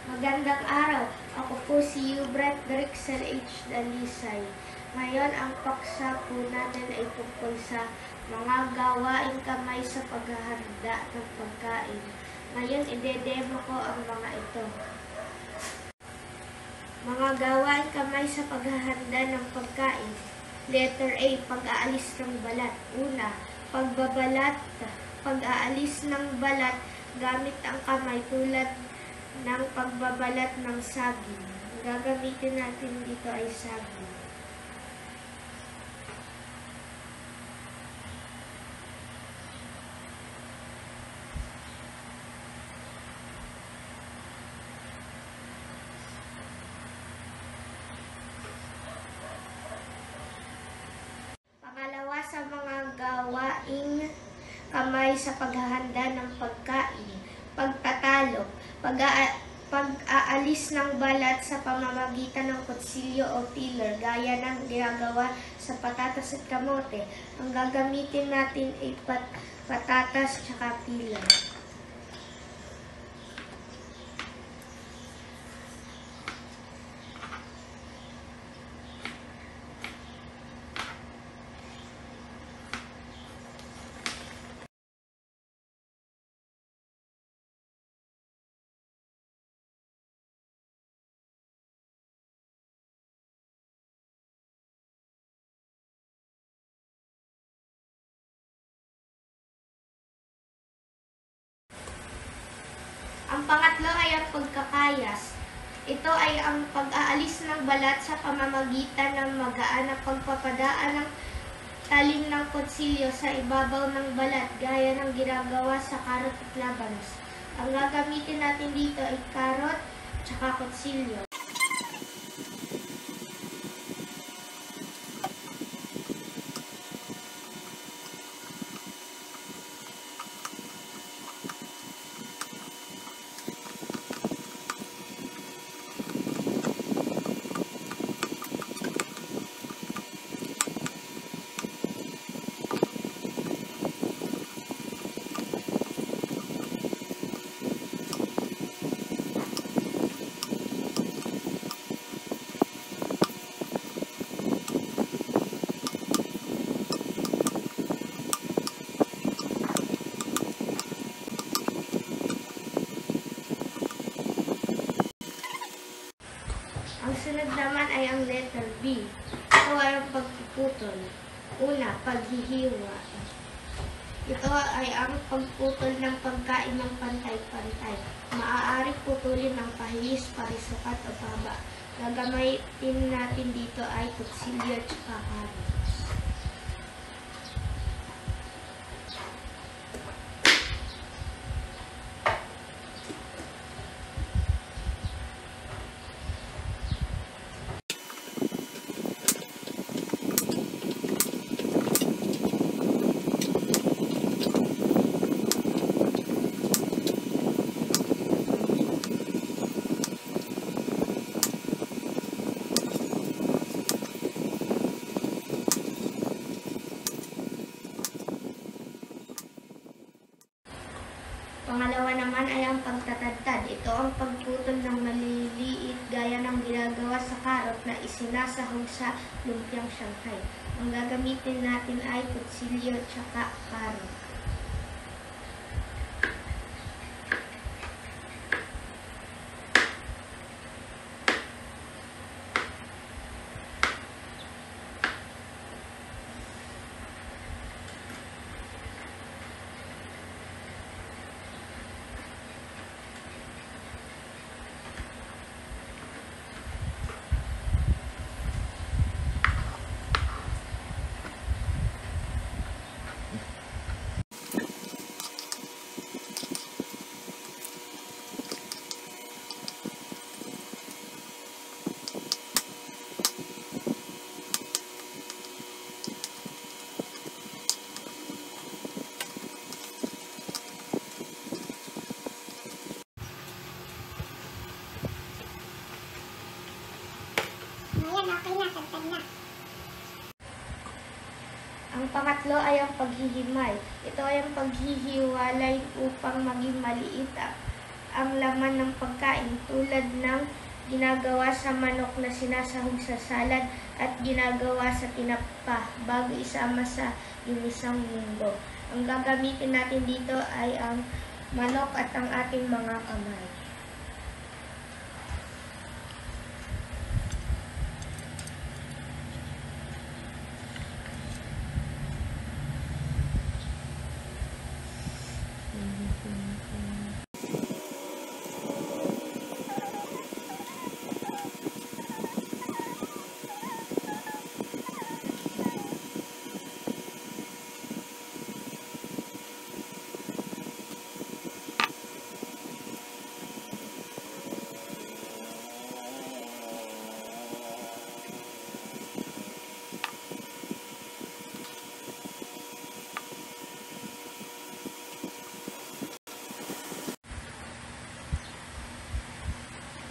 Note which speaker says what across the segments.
Speaker 1: Magandang araw. Ako po si Hubert Drixel H. Dalisay. Ngayon, ang paksa po natin ay tungkol sa mga gawaing kamay sa paghahanda ng pagkain. Ngayon, ide-demo ko ang mga ito. Mga gawaing kamay sa paghahanda ng pagkain. Letter A, pag-aalis ng balat. Una, pagbabalat. Pag-aalis ng balat gamit ang kamay tulad ng pagbabalat ng saging. Gagamitin natin dito ay saging. Pangalawa sa mga gawaing kamay sa paghahanda ng pagkain, pagtatalo, pag-aalis ng balat sa pamamagitan ng kutsilyo o peeler, gaya ng ginagawa sa patatas at kamote. Ang gagamitin natin ay patatas at peeler. Ang pangatlo ay ang pagkakayas. Ito ay ang pag-aalis ng balat sa pamamagitan ng magaan na pagpapadaan ng talim ng kutsilyo sa ibabaw ng balat, gaya ng ginagawa sa karot at labanos. Ang gagamitin natin dito ay karot at kutsilyo. Ang sunod naman ay ang letter B. Ito ay ang pagpuputol. Una, paghihiwa. Ito ay ang pagputol ng pagkain ng pantay-pantay. Maaari putulin ng pahis, parisukat o paba. Gagamitin natin dito ay kutsilyo at karot. Pangalawa naman ay ang pagtatadtad. Ito ang pagputol ng maliliit gaya ng ginagawa sa karot na isinasahog sa lumpiang Shanghai. Ang gagamitin natin ay kutsilyo at karot. Okay na, tagtag na. Ang pangatlo ay ang paghihimay. Ito ay ang paghihiwalay upang maging maliit ang laman ng pagkain tulad ng ginagawa sa manok na sinasahog sa salad at ginagawa sa tinapa bago isama sa ginisang munggo. Ang gagamitin natin dito ay ang manok at ang ating mga kamay.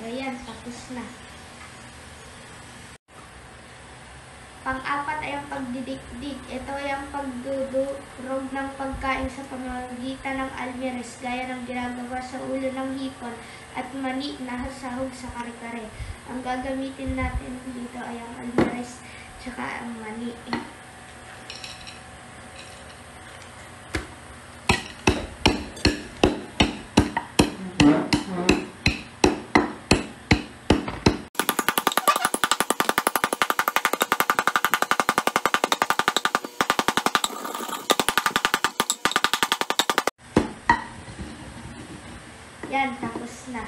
Speaker 1: Ayan, tapos na. Pang-apat ay ang pagdidikdik. Ito ay ang pagdudurog ng pagkain sa pamamagitan ng almirez, gaya ng ginagawa sa ulo ng hipon at mani na sahog sa kare-kare. Ang gagamitin natin dito ay ang almirez tsaka ang mani. Yan, tapos na.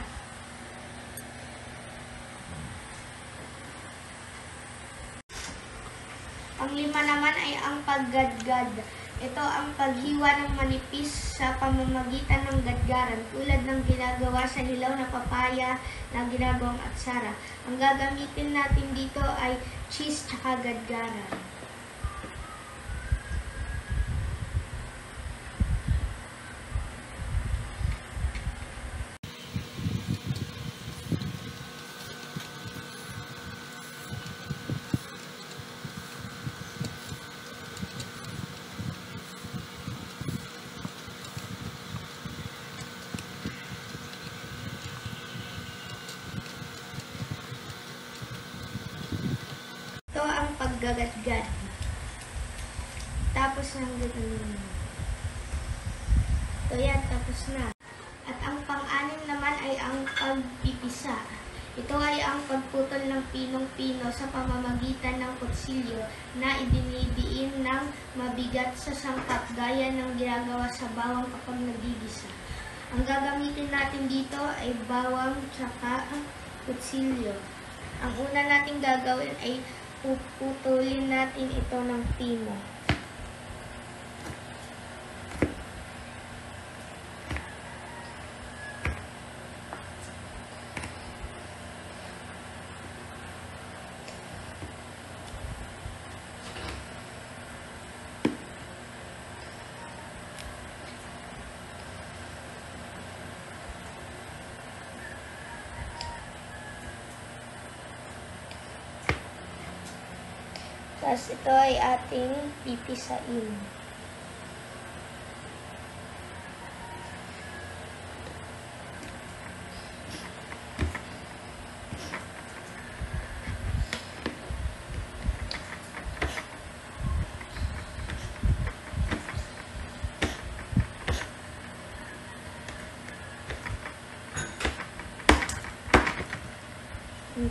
Speaker 1: Ang lima naman ay ang paggadgad. Ito ang paghiwa ng manipis sa pamamagitan ng gadgaran tulad ng ginagawa sa hilaw na papaya na ginagawang atsara. Ang gagamitin natin dito ay cheese tsaka gadgaran. Ito ang paggagadgad. Tapos ng gano'n. Ito yan, tapos na. At ang pang-anim naman ay ang pagpipisa. Ito ay ang pagputol ng pinong-pino sa pamamagitan ng kutsilyo na idinidiin ng mabigat sa sangkap gaya ng ginagawa sa bawang kapag nagigisa. Ang gagamitin natin dito ay bawang tsaka kutsilyo. Ang una nating gagawin ay puputulin natin ito ng pino. Tapos ito ay ating pipisain.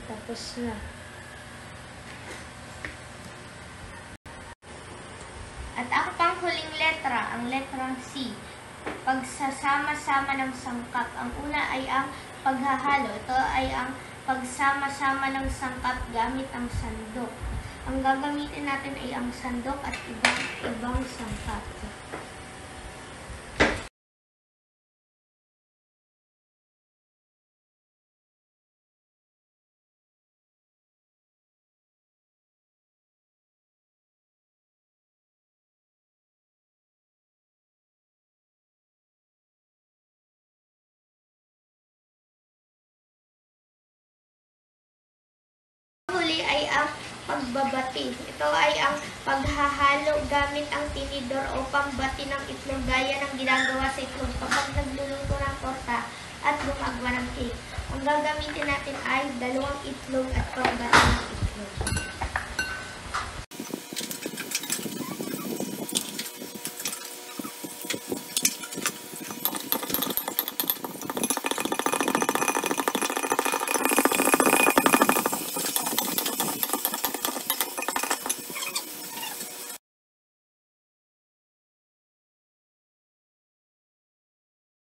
Speaker 1: Tapos na. At ang panghuling letra, ang letrang C, pagsasama-sama ng sangkap. Ang una ay ang paghahalo. Ito ay ang pagsama-sama ng sangkap gamit ang sandok. Ang gagamitin natin ay ang sandok at ibang sangkap. Huli ay ang pagbabati. Ito ay ang paghahalo gamit ang tinidor o pambati ng itlog gaya ng ginagawa sa itlog. Kapag nagluluto ng torta, at gumagawa ng cake. Ang gagamitin natin ay 2 itlog at pambati ng itlog.